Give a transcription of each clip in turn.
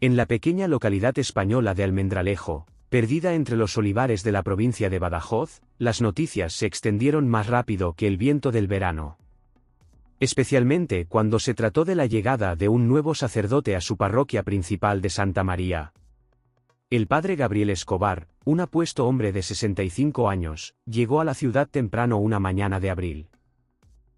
En la pequeña localidad española de Almendralejo, perdida entre los olivares de la provincia de Badajoz, las noticias se extendieron más rápido que el viento del verano. Especialmente cuando se trató de la llegada de un nuevo sacerdote a su parroquia principal de Santa María. El padre Gabriel Escobar, un apuesto hombre de 65 años, llegó a la ciudad temprano una mañana de abril.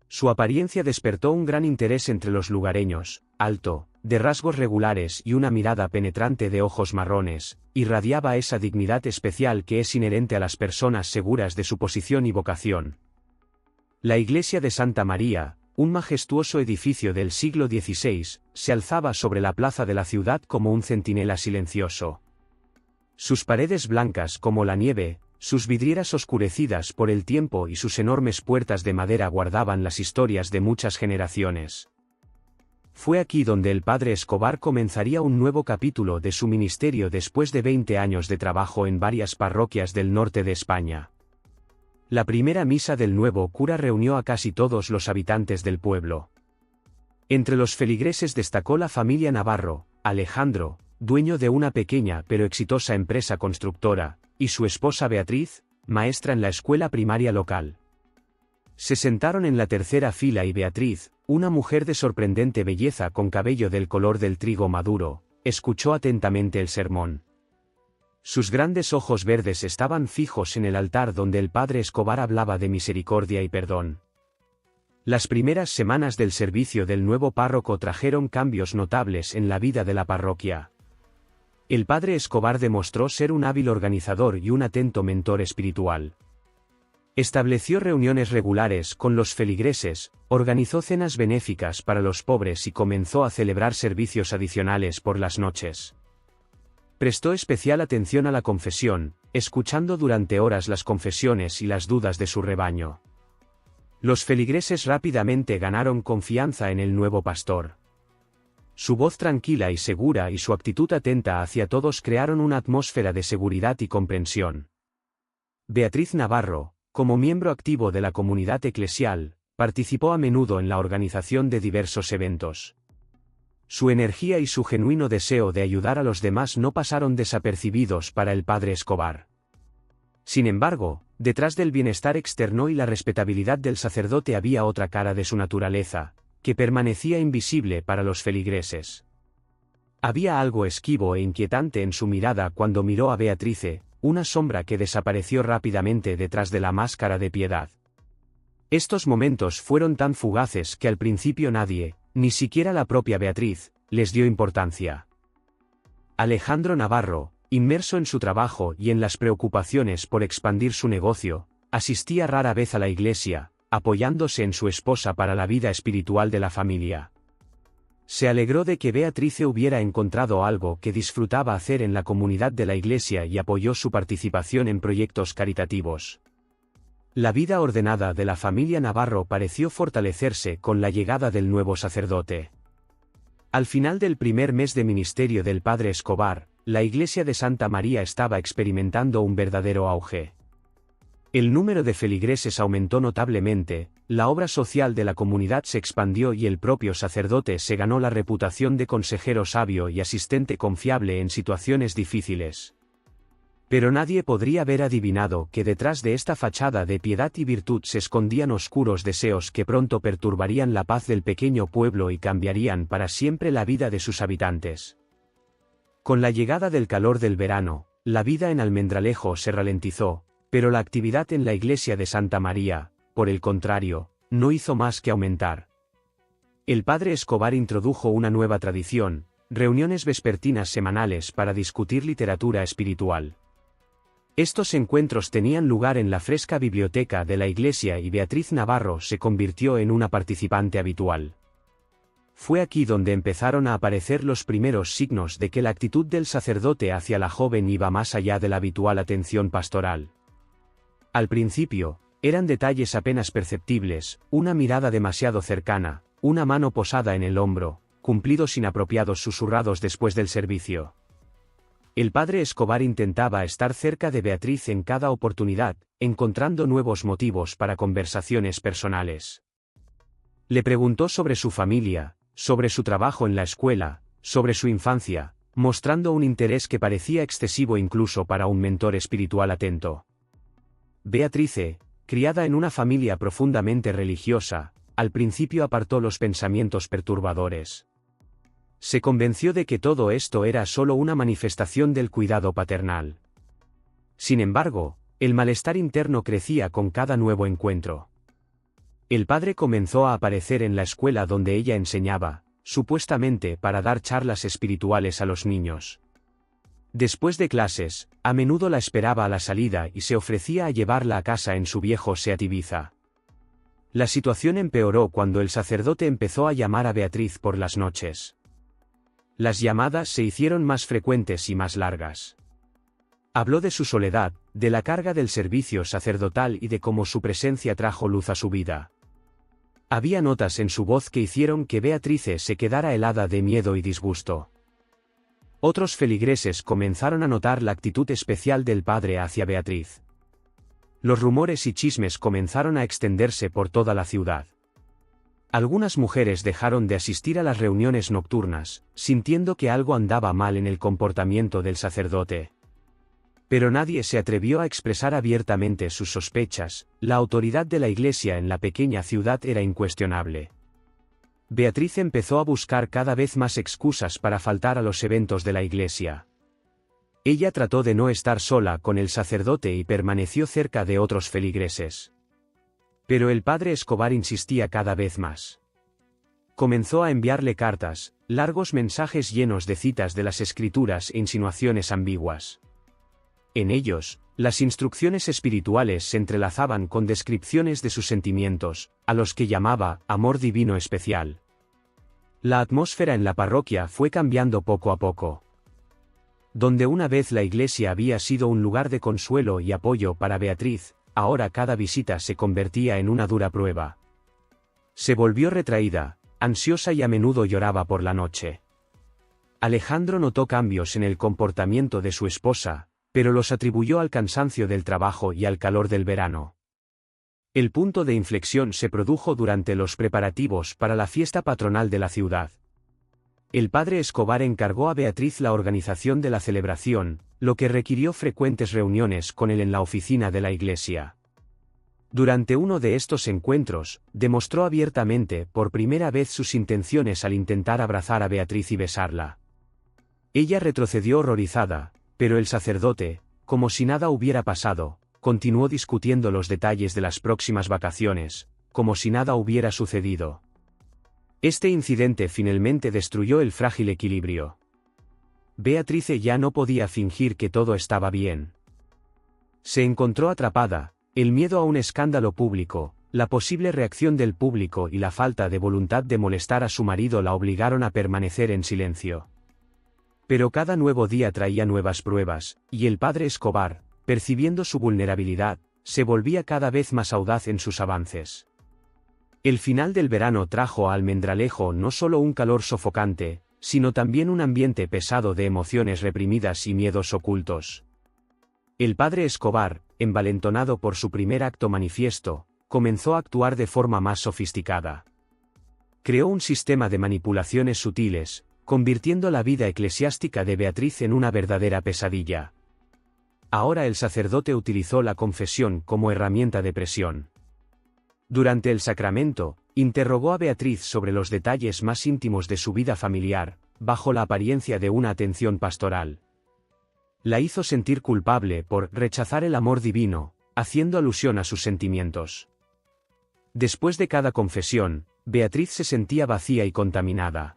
Su apariencia despertó un gran interés entre los lugareños: alto, de rasgos regulares y una mirada penetrante de ojos marrones, irradiaba esa dignidad especial que es inherente a las personas seguras de su posición y vocación. La iglesia de Santa María, un majestuoso edificio del siglo XVI, se alzaba sobre la plaza de la ciudad como un centinela silencioso. Sus paredes blancas como la nieve, sus vidrieras oscurecidas por el tiempo y sus enormes puertas de madera guardaban las historias de muchas generaciones. Fue aquí donde el padre Escobar comenzaría un nuevo capítulo de su ministerio después de 20 años de trabajo en varias parroquias del norte de España. La primera misa del nuevo cura reunió a casi todos los habitantes del pueblo. Entre los feligreses destacó la familia Navarro, Alejandro, dueño de una pequeña pero exitosa empresa constructora, y su esposa Beatriz, maestra en la escuela primaria local. Se sentaron en la tercera fila y Beatriz, una mujer de sorprendente belleza con cabello del color del trigo maduro, escuchó atentamente el sermón. Sus grandes ojos verdes estaban fijos en el altar donde el padre Escobar hablaba de misericordia y perdón. Las primeras semanas del servicio del nuevo párroco trajeron cambios notables en la vida de la parroquia. El padre Escobar demostró ser un hábil organizador y un atento mentor espiritual. Estableció reuniones regulares con los feligreses, organizó cenas benéficas para los pobres y comenzó a celebrar servicios adicionales por las noches. Prestó especial atención a la confesión, escuchando durante horas las confesiones y las dudas de su rebaño. Los feligreses rápidamente ganaron confianza en el nuevo pastor. Su voz tranquila y segura y su actitud atenta hacia todos crearon una atmósfera de seguridad y comprensión. Beatriz Navarro, como miembro activo de la comunidad eclesial, participó a menudo en la organización de diversos eventos. Su energía y su genuino deseo de ayudar a los demás no pasaron desapercibidos para el padre Escobar. Sin embargo, detrás del bienestar externo y la respetabilidad del sacerdote había otra cara de su naturaleza, que permanecía invisible para los feligreses. Había algo esquivo e inquietante en su mirada cuando miró a Beatrice, una sombra que desapareció rápidamente detrás de la máscara de piedad. Estos momentos fueron tan fugaces que al principio nadie, ni siquiera la propia Beatriz, les dio importancia. Alejandro Navarro, inmerso en su trabajo y en las preocupaciones por expandir su negocio, asistía rara vez a la iglesia, apoyándose en su esposa para la vida espiritual de la familia. Se alegró de que Beatrice hubiera encontrado algo que disfrutaba hacer en la comunidad de la iglesia y apoyó su participación en proyectos caritativos. La vida ordenada de la familia Navarro pareció fortalecerse con la llegada del nuevo sacerdote. Al final del primer mes de ministerio del padre Escobar, la iglesia de Santa María estaba experimentando un verdadero auge. El número de feligreses aumentó notablemente, la obra social de la comunidad se expandió y el propio sacerdote se ganó la reputación de consejero sabio y asistente confiable en situaciones difíciles. Pero nadie podría haber adivinado que detrás de esta fachada de piedad y virtud se escondían oscuros deseos que pronto perturbarían la paz del pequeño pueblo y cambiarían para siempre la vida de sus habitantes. Con la llegada del calor del verano, la vida en Almendralejo se ralentizó, pero la actividad en la iglesia de Santa María, por el contrario, no hizo más que aumentar. El padre Escobar introdujo una nueva tradición, reuniones vespertinas semanales para discutir literatura espiritual. Estos encuentros tenían lugar en la fresca biblioteca de la iglesia y Beatriz Navarro se convirtió en una participante habitual. Fue aquí donde empezaron a aparecer los primeros signos de que la actitud del sacerdote hacia la joven iba más allá de la habitual atención pastoral. Al principio, eran detalles apenas perceptibles, una mirada demasiado cercana, una mano posada en el hombro, cumplidos inapropiados susurrados después del servicio. El padre Escobar intentaba estar cerca de Beatriz en cada oportunidad, encontrando nuevos motivos para conversaciones personales. Le preguntó sobre su familia, sobre su trabajo en la escuela, sobre su infancia, mostrando un interés que parecía excesivo incluso para un mentor espiritual atento. Beatrice, criada en una familia profundamente religiosa, al principio apartó los pensamientos perturbadores. Se convenció de que todo esto era solo una manifestación del cuidado paternal. Sin embargo, el malestar interno crecía con cada nuevo encuentro. El padre comenzó a aparecer en la escuela donde ella enseñaba, supuestamente para dar charlas espirituales a los niños. Después de clases, a menudo la esperaba a la salida y se ofrecía a llevarla a casa en su viejo Seat Ibiza. La situación empeoró cuando el sacerdote empezó a llamar a Beatriz por las noches. Las llamadas se hicieron más frecuentes y más largas. Habló de su soledad, de la carga del servicio sacerdotal y de cómo su presencia trajo luz a su vida. Había notas en su voz que hicieron que Beatrice se quedara helada de miedo y disgusto. Otros feligreses comenzaron a notar la actitud especial del padre hacia Beatriz. Los rumores y chismes comenzaron a extenderse por toda la ciudad. Algunas mujeres dejaron de asistir a las reuniones nocturnas, sintiendo que algo andaba mal en el comportamiento del sacerdote. Pero nadie se atrevió a expresar abiertamente sus sospechas. La autoridad de la Iglesia en la pequeña ciudad era incuestionable. Beatriz empezó a buscar cada vez más excusas para faltar a los eventos de la Iglesia. Ella trató de no estar sola con el sacerdote y permaneció cerca de otros feligreses. Pero el padre Escobar insistía cada vez más. Comenzó a enviarle cartas, largos mensajes llenos de citas de las Escrituras e insinuaciones ambiguas. En ellos, las instrucciones espirituales se entrelazaban con descripciones de sus sentimientos, a los que llamaba amor divino especial. La atmósfera en la parroquia fue cambiando poco a poco. Donde una vez la iglesia había sido un lugar de consuelo y apoyo para Beatriz, ahora cada visita se convertía en una dura prueba. Se volvió retraída, ansiosa y a menudo lloraba por la noche. Alejandro notó cambios en el comportamiento de su esposa, pero los atribuyó al cansancio del trabajo y al calor del verano. El punto de inflexión se produjo durante los preparativos para la fiesta patronal de la ciudad. El padre Escobar encargó a Beatriz la organización de la celebración, lo que requirió frecuentes reuniones con él en la oficina de la iglesia. Durante uno de estos encuentros, demostró abiertamente por primera vez sus intenciones al intentar abrazar a Beatriz y besarla. Ella retrocedió horrorizada, pero el sacerdote, como si nada hubiera pasado, continuó discutiendo los detalles de las próximas vacaciones, como si nada hubiera sucedido. Este incidente finalmente destruyó el frágil equilibrio. Beatrice ya no podía fingir que todo estaba bien. Se encontró atrapada, el miedo a un escándalo público, la posible reacción del público y la falta de voluntad de molestar a su marido la obligaron a permanecer en silencio. Pero cada nuevo día traía nuevas pruebas, y el padre Escobar, percibiendo su vulnerabilidad, se volvía cada vez más audaz en sus avances. El final del verano trajo a Almendralejo no solo un calor sofocante, sino también un ambiente pesado de emociones reprimidas y miedos ocultos. El padre Escobar, envalentonado por su primer acto manifiesto, comenzó a actuar de forma más sofisticada. Creó un sistema de manipulaciones sutiles, convirtiendo la vida eclesiástica de Beatriz en una verdadera pesadilla. Ahora el sacerdote utilizó la confesión como herramienta de presión. Durante el sacramento, interrogó a Beatriz sobre los detalles más íntimos de su vida familiar, bajo la apariencia de una atención pastoral. La hizo sentir culpable por rechazar el amor divino, haciendo alusión a sus sentimientos. Después de cada confesión, Beatriz se sentía vacía y contaminada.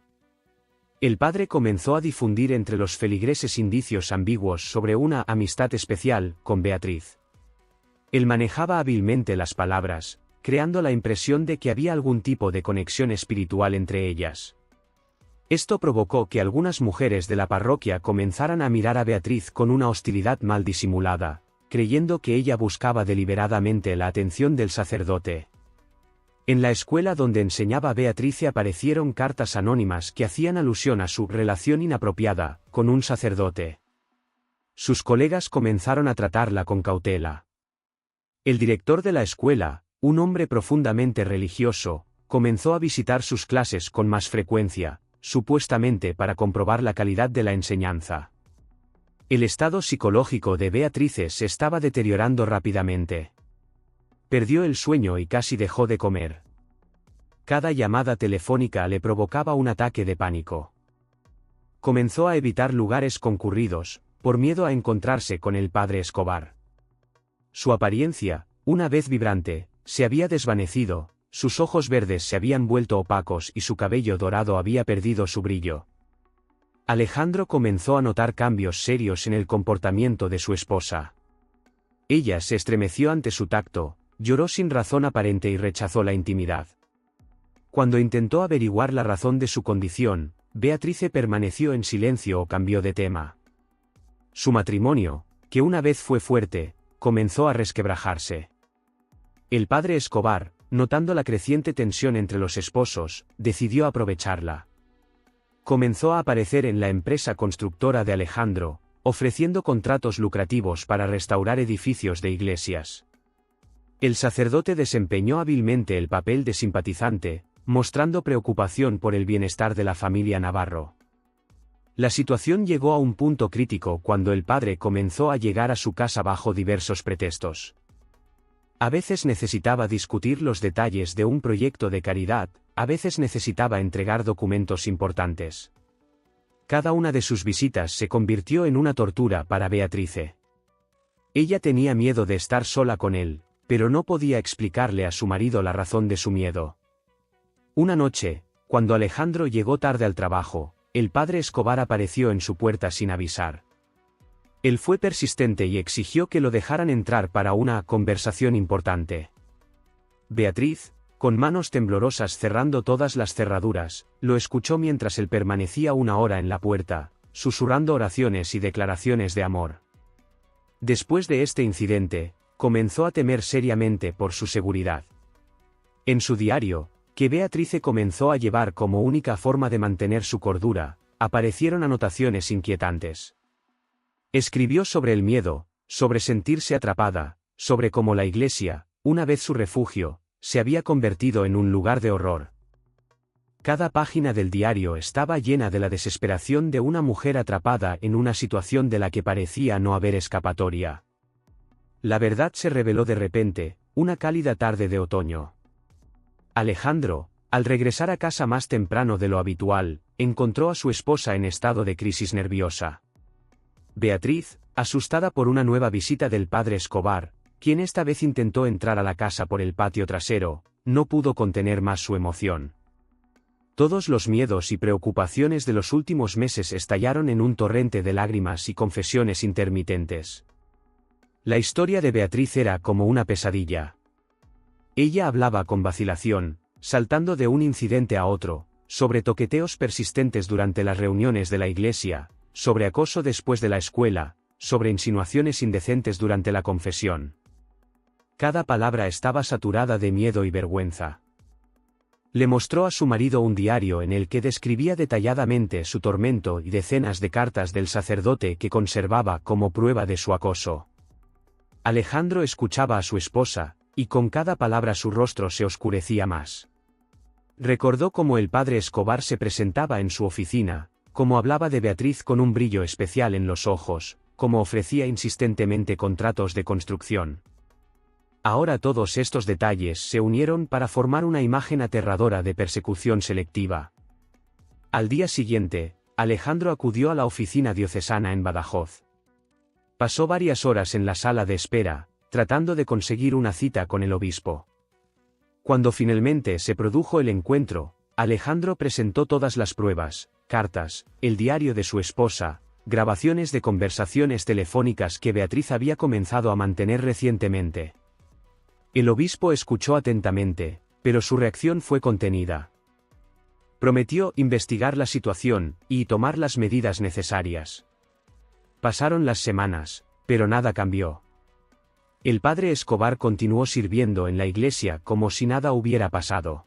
El padre comenzó a difundir entre los feligreses indicios ambiguos sobre una amistad especial con Beatriz. Él manejaba hábilmente las palabras, creando la impresión de que había algún tipo de conexión espiritual entre ellas. Esto provocó que algunas mujeres de la parroquia comenzaran a mirar a Beatriz con una hostilidad mal disimulada, creyendo que ella buscaba deliberadamente la atención del sacerdote. En la escuela donde enseñaba Beatriz aparecieron cartas anónimas que hacían alusión a su relación inapropiada con un sacerdote. Sus colegas comenzaron a tratarla con cautela. El director de la escuela, un hombre profundamente religioso, comenzó a visitar sus clases con más frecuencia, supuestamente para comprobar la calidad de la enseñanza. El estado psicológico de Beatrice se estaba deteriorando rápidamente. Perdió el sueño y casi dejó de comer. Cada llamada telefónica le provocaba un ataque de pánico. Comenzó a evitar lugares concurridos, por miedo a encontrarse con el padre Escobar. Su apariencia, una vez vibrante, se había desvanecido, sus ojos verdes se habían vuelto opacos y su cabello dorado había perdido su brillo. Alejandro comenzó a notar cambios serios en el comportamiento de su esposa. Ella se estremeció ante su tacto, lloró sin razón aparente y rechazó la intimidad. Cuando intentó averiguar la razón de su condición, Beatrice permaneció en silencio o cambió de tema. Su matrimonio, que una vez fue fuerte, comenzó a resquebrajarse. El padre Escobar, notando la creciente tensión entre los esposos, decidió aprovecharla. Comenzó a aparecer en la empresa constructora de Alejandro, ofreciendo contratos lucrativos para restaurar edificios de iglesias. El sacerdote desempeñó hábilmente el papel de simpatizante, mostrando preocupación por el bienestar de la familia Navarro. La situación llegó a un punto crítico cuando el padre comenzó a llegar a su casa bajo diversos pretextos. A veces necesitaba discutir los detalles de un proyecto de caridad, a veces necesitaba entregar documentos importantes. Cada una de sus visitas se convirtió en una tortura para Beatrice. Ella tenía miedo de estar sola con él, pero no podía explicarle a su marido la razón de su miedo. Una noche, cuando Alejandro llegó tarde al trabajo, el padre Escobar apareció en su puerta sin avisar. Él fue persistente y exigió que lo dejaran entrar para una conversación importante. Beatriz, con manos temblorosas cerrando todas las cerraduras, lo escuchó mientras él permanecía una hora en la puerta, susurrando oraciones y declaraciones de amor. Después de este incidente, comenzó a temer seriamente por su seguridad. En su diario, que Beatrice comenzó a llevar como única forma de mantener su cordura, aparecieron anotaciones inquietantes. Escribió sobre el miedo, sobre sentirse atrapada, sobre cómo la iglesia, una vez su refugio, se había convertido en un lugar de horror. Cada página del diario estaba llena de la desesperación de una mujer atrapada en una situación de la que parecía no haber escapatoria. La verdad se reveló de repente, una cálida tarde de otoño. Alejandro, al regresar a casa más temprano de lo habitual, encontró a su esposa en estado de crisis nerviosa. Beatriz, asustada por una nueva visita del padre Escobar, quien esta vez intentó entrar a la casa por el patio trasero, no pudo contener más su emoción. Todos los miedos y preocupaciones de los últimos meses estallaron en un torrente de lágrimas y confesiones intermitentes. La historia de Beatriz era como una pesadilla. Ella hablaba con vacilación, saltando de un incidente a otro, sobre toqueteos persistentes durante las reuniones de la iglesia, sobre acoso después de la escuela, sobre insinuaciones indecentes durante la confesión. Cada palabra estaba saturada de miedo y vergüenza. Le mostró a su marido un diario en el que describía detalladamente su tormento y decenas de cartas del sacerdote que conservaba como prueba de su acoso. Alejandro escuchaba a su esposa, y con cada palabra su rostro se oscurecía más. Recordó cómo el padre Escobar se presentaba en su oficina, cómo hablaba de Beatriz con un brillo especial en los ojos, cómo ofrecía insistentemente contratos de construcción. Ahora todos estos detalles se unieron para formar una imagen aterradora de persecución selectiva. Al día siguiente, Alejandro acudió a la oficina diocesana en Badajoz. Pasó varias horas en la sala de espera, tratando de conseguir una cita con el obispo. Cuando finalmente se produjo el encuentro, Alejandro presentó todas las pruebas, cartas, el diario de su esposa, grabaciones de conversaciones telefónicas que Beatriz había comenzado a mantener recientemente. El obispo escuchó atentamente, pero su reacción fue contenida. Prometió investigar la situación y tomar las medidas necesarias. Pasaron las semanas, pero nada cambió. El padre Escobar continuó sirviendo en la iglesia como si nada hubiera pasado.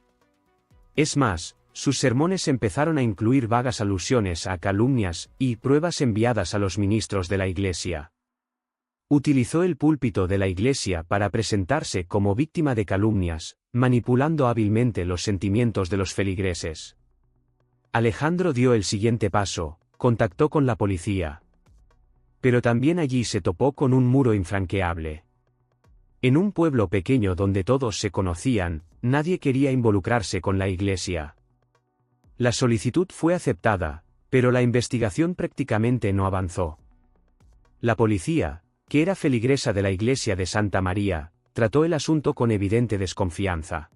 Es más, sus sermones empezaron a incluir vagas alusiones a calumnias y pruebas enviadas a los ministros de la iglesia. Utilizó el púlpito de la iglesia para presentarse como víctima de calumnias, manipulando hábilmente los sentimientos de los feligreses. Alejandro dio el siguiente paso, contactó con la policía. Pero también allí se topó con un muro infranqueable. En un pueblo pequeño donde todos se conocían, nadie quería involucrarse con la iglesia. La solicitud fue aceptada, pero la investigación prácticamente no avanzó. La policía, que era feligresa de la iglesia de Santa María, trató el asunto con evidente desconfianza.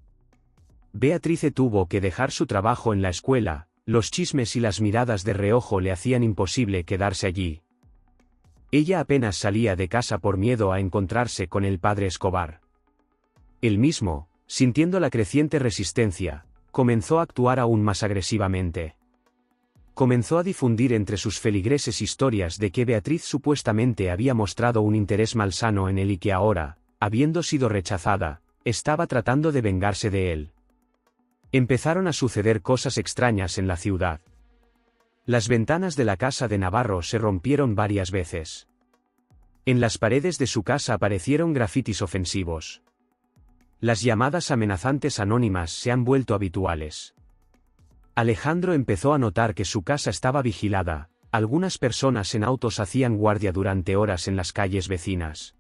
Beatrice tuvo que dejar su trabajo en la escuela, los chismes y las miradas de reojo le hacían imposible quedarse allí. Ella apenas salía de casa por miedo a encontrarse con el padre Escobar. Él mismo, sintiendo la creciente resistencia, comenzó a actuar aún más agresivamente. Comenzó a difundir entre sus feligreses historias de que Beatriz supuestamente había mostrado un interés malsano en él y que ahora, habiendo sido rechazada, estaba tratando de vengarse de él. Empezaron a suceder cosas extrañas en la ciudad. Las ventanas de la casa de Navarro se rompieron varias veces. En las paredes de su casa aparecieron grafitis ofensivos. Las llamadas amenazantes anónimas se han vuelto habituales. Alejandro empezó a notar que su casa estaba vigilada, algunas personas en autos hacían guardia durante horas en las calles vecinas.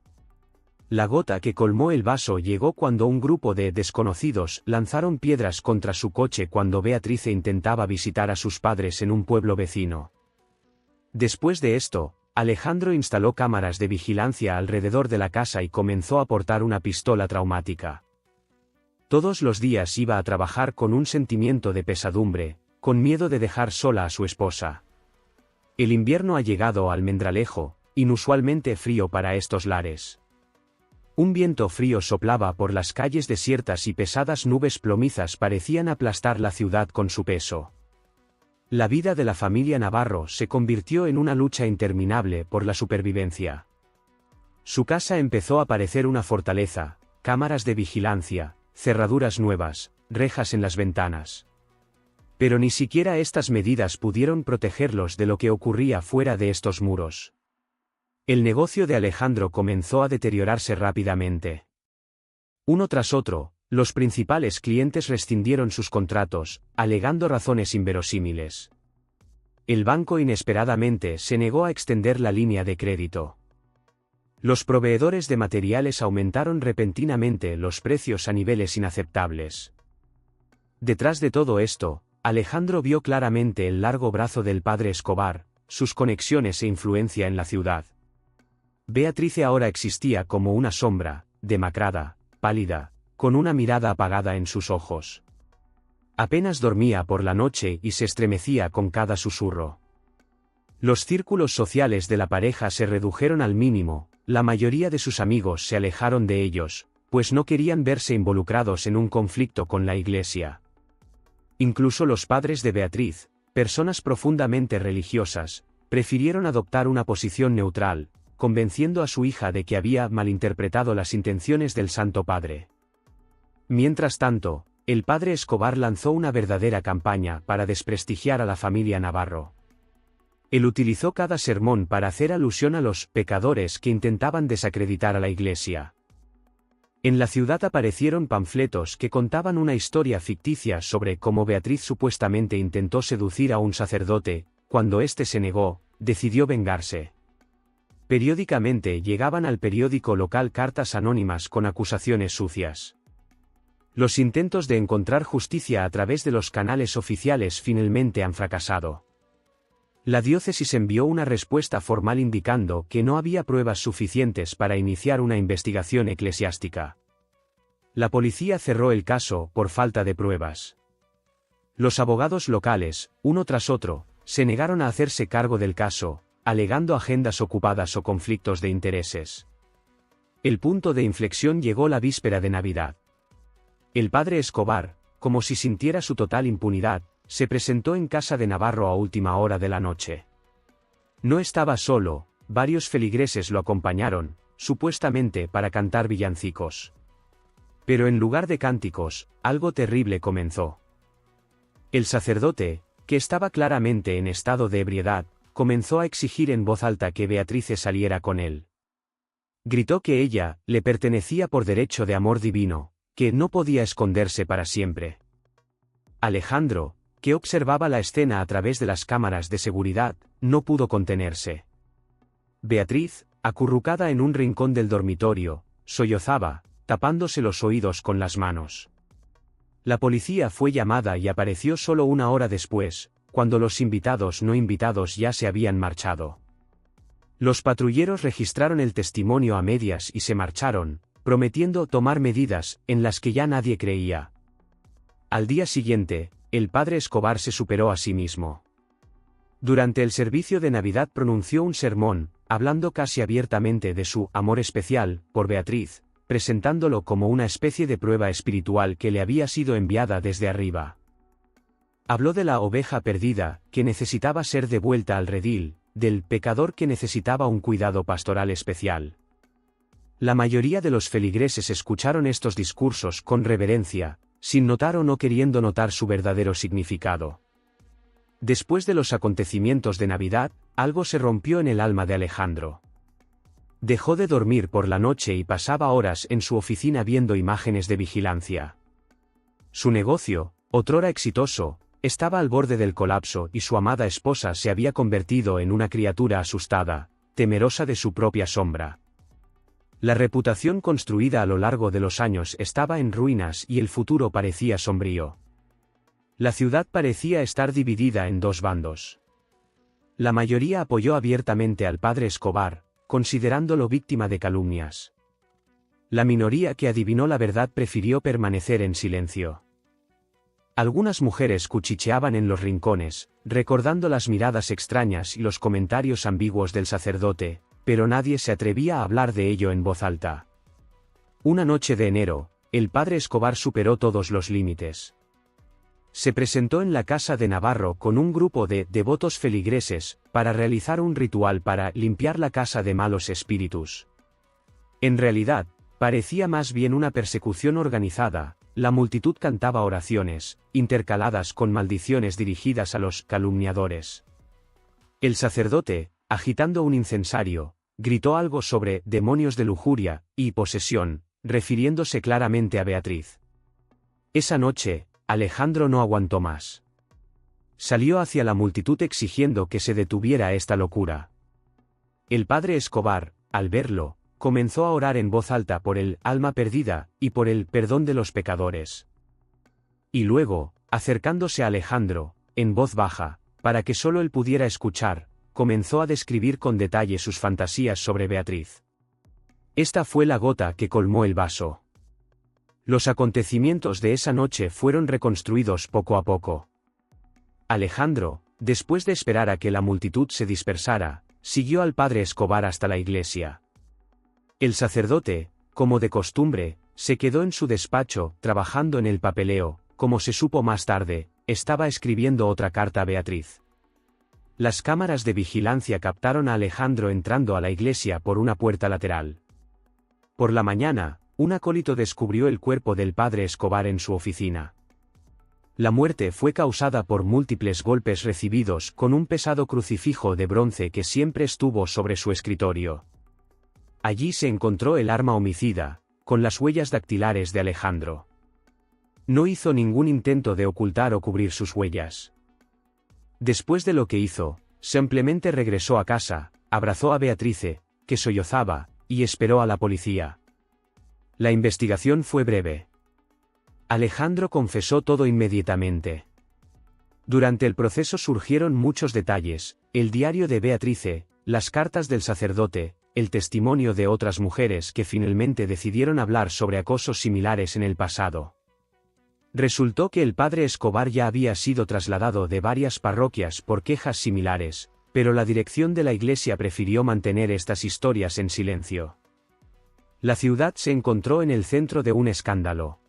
La gota que colmó el vaso llegó cuando un grupo de desconocidos lanzaron piedras contra su coche cuando Beatrice intentaba visitar a sus padres en un pueblo vecino. Después de esto, Alejandro instaló cámaras de vigilancia alrededor de la casa y comenzó a portar una pistola traumática. Todos los días iba a trabajar con un sentimiento de pesadumbre, con miedo de dejar sola a su esposa. El invierno ha llegado a Almendralejo, inusualmente frío para estos lares. Un viento frío soplaba por las calles desiertas y pesadas nubes plomizas parecían aplastar la ciudad con su peso. La vida de la familia Navarro se convirtió en una lucha interminable por la supervivencia. Su casa empezó a parecer una fortaleza, cámaras de vigilancia, cerraduras nuevas, rejas en las ventanas. Pero ni siquiera estas medidas pudieron protegerlos de lo que ocurría fuera de estos muros. El negocio de Alejandro comenzó a deteriorarse rápidamente. Uno tras otro, los principales clientes rescindieron sus contratos, alegando razones inverosímiles. El banco inesperadamente se negó a extender la línea de crédito. Los proveedores de materiales aumentaron repentinamente los precios a niveles inaceptables. Detrás de todo esto, Alejandro vio claramente el largo brazo del padre Escobar, sus conexiones e influencia en la ciudad. Beatrice ahora existía como una sombra, demacrada, pálida, con una mirada apagada en sus ojos. Apenas dormía por la noche y se estremecía con cada susurro. Los círculos sociales de la pareja se redujeron al mínimo, la mayoría de sus amigos se alejaron de ellos, pues no querían verse involucrados en un conflicto con la iglesia. Incluso los padres de Beatriz, personas profundamente religiosas, prefirieron adoptar una posición neutral, convenciendo a su hija de que había malinterpretado las intenciones del Santo Padre. Mientras tanto, el padre Escobar lanzó una verdadera campaña para desprestigiar a la familia Navarro. Él utilizó cada sermón para hacer alusión a los pecadores que intentaban desacreditar a la iglesia. En la ciudad aparecieron panfletos que contaban una historia ficticia sobre cómo Beatriz supuestamente intentó seducir a un sacerdote, cuando éste se negó, decidió vengarse. Periódicamente llegaban al periódico local cartas anónimas con acusaciones sucias. Los intentos de encontrar justicia a través de los canales oficiales finalmente han fracasado. La diócesis envió una respuesta formal indicando que no había pruebas suficientes para iniciar una investigación eclesiástica. La policía cerró el caso por falta de pruebas. Los abogados locales, uno tras otro, se negaron a hacerse cargo del caso, alegando agendas ocupadas o conflictos de intereses. El punto de inflexión llegó la víspera de Navidad. El padre Escobar, como si sintiera su total impunidad, se presentó en casa de Navarro a última hora de la noche. No estaba solo, varios feligreses lo acompañaron, supuestamente para cantar villancicos. Pero en lugar de cánticos, algo terrible comenzó. El sacerdote, que estaba claramente en estado de ebriedad, comenzó a exigir en voz alta que Beatrice saliera con él. Gritó que ella le pertenecía por derecho de amor divino, que no podía esconderse para siempre. Alejandro, que observaba la escena a través de las cámaras de seguridad, no pudo contenerse. Beatriz, acurrucada en un rincón del dormitorio, sollozaba, tapándose los oídos con las manos. La policía fue llamada y apareció solo una hora después, cuando los invitados no invitados ya se habían marchado. Los patrulleros registraron el testimonio a medias y se marcharon, prometiendo tomar medidas en las que ya nadie creía. Al día siguiente, el padre Escobar se superó a sí mismo. Durante el servicio de Navidad pronunció un sermón, hablando casi abiertamente de su amor especial por Beatriz, presentándolo como una especie de prueba espiritual que le había sido enviada desde arriba. Habló de la oveja perdida, que necesitaba ser devuelta al redil, del pecador que necesitaba un cuidado pastoral especial. La mayoría de los feligreses escucharon estos discursos con reverencia, sin notar o no queriendo notar su verdadero significado. Después de los acontecimientos de Navidad, algo se rompió en el alma de Alejandro. Dejó de dormir por la noche y pasaba horas en su oficina viendo imágenes de vigilancia. Su negocio, otrora exitoso, estaba al borde del colapso y su amada esposa se había convertido en una criatura asustada, temerosa de su propia sombra. La reputación construida a lo largo de los años estaba en ruinas y el futuro parecía sombrío. La ciudad parecía estar dividida en dos bandos. La mayoría apoyó abiertamente al padre Escobar, considerándolo víctima de calumnias. La minoría que adivinó la verdad prefirió permanecer en silencio. Algunas mujeres cuchicheaban en los rincones, recordando las miradas extrañas y los comentarios ambiguos del sacerdote, pero nadie se atrevía a hablar de ello en voz alta. Una noche de enero, el padre Escobar superó todos los límites. Se presentó en la casa de Navarro con un grupo de devotos feligreses, para realizar un ritual para limpiar la casa de malos espíritus. En realidad, parecía más bien una persecución organizada. La multitud cantaba oraciones, intercaladas con maldiciones dirigidas a los calumniadores. El sacerdote, agitando un incensario, gritó algo sobre demonios de lujuria y posesión, refiriéndose claramente a Beatriz. Esa noche, Alejandro no aguantó más. Salió hacia la multitud exigiendo que se detuviera esta locura. El padre Escobar, al verlo, comenzó a orar en voz alta por el alma perdida y por el perdón de los pecadores. Y luego, acercándose a Alejandro, en voz baja, para que solo él pudiera escuchar, comenzó a describir con detalle sus fantasías sobre Beatriz. Esta fue la gota que colmó el vaso. Los acontecimientos de esa noche fueron reconstruidos poco a poco. Alejandro, después de esperar a que la multitud se dispersara, siguió al padre Escobar hasta la iglesia. El sacerdote, como de costumbre, se quedó en su despacho, trabajando en el papeleo. Como se supo más tarde, estaba escribiendo otra carta a Beatriz. Las cámaras de vigilancia captaron a Alejandro entrando a la iglesia por una puerta lateral. Por la mañana, un acólito descubrió el cuerpo del padre Escobar en su oficina. La muerte fue causada por múltiples golpes recibidos con un pesado crucifijo de bronce que siempre estuvo sobre su escritorio. Allí se encontró el arma homicida, con las huellas dactilares de Alejandro. No hizo ningún intento de ocultar o cubrir sus huellas. Después de lo que hizo, simplemente regresó a casa, abrazó a Beatrice, que sollozaba, y esperó a la policía. La investigación fue breve. Alejandro confesó todo inmediatamente. Durante el proceso surgieron muchos detalles: el diario de Beatrice, las cartas del sacerdote, el testimonio de otras mujeres que finalmente decidieron hablar sobre acosos similares en el pasado. Resultó que el padre Escobar ya había sido trasladado de varias parroquias por quejas similares, pero la dirección de la iglesia prefirió mantener estas historias en silencio. La ciudad se encontró en el centro de un escándalo.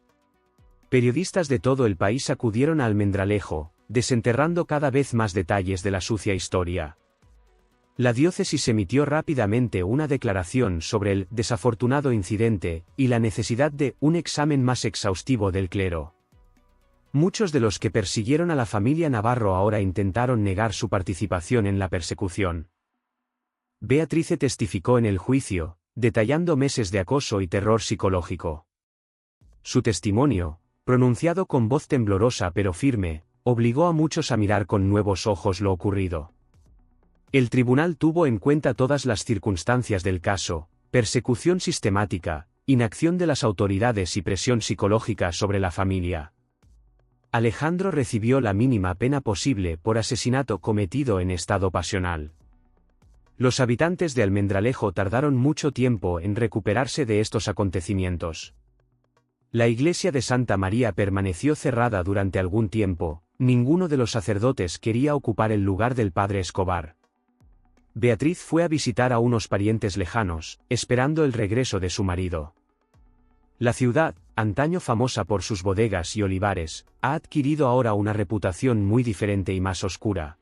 Periodistas de todo el país acudieron a Almendralejo, desenterrando cada vez más detalles de la sucia historia. La diócesis emitió rápidamente una declaración sobre el desafortunado incidente y la necesidad de un examen más exhaustivo del clero. Muchos de los que persiguieron a la familia Navarro ahora intentaron negar su participación en la persecución. Beatrice testificó en el juicio, detallando meses de acoso y terror psicológico. Su testimonio, pronunciado con voz temblorosa pero firme, obligó a muchos a mirar con nuevos ojos lo ocurrido. El tribunal tuvo en cuenta todas las circunstancias del caso: persecución sistemática, inacción de las autoridades y presión psicológica sobre la familia. Alejandro recibió la mínima pena posible por asesinato cometido en estado pasional. Los habitantes de Almendralejo tardaron mucho tiempo en recuperarse de estos acontecimientos. La iglesia de Santa María permaneció cerrada durante algún tiempo. Ninguno de los sacerdotes quería ocupar el lugar del padre Escobar. Beatriz fue a visitar a unos parientes lejanos, esperando el regreso de su marido. La ciudad, antaño famosa por sus bodegas y olivares, ha adquirido ahora una reputación muy diferente y más oscura.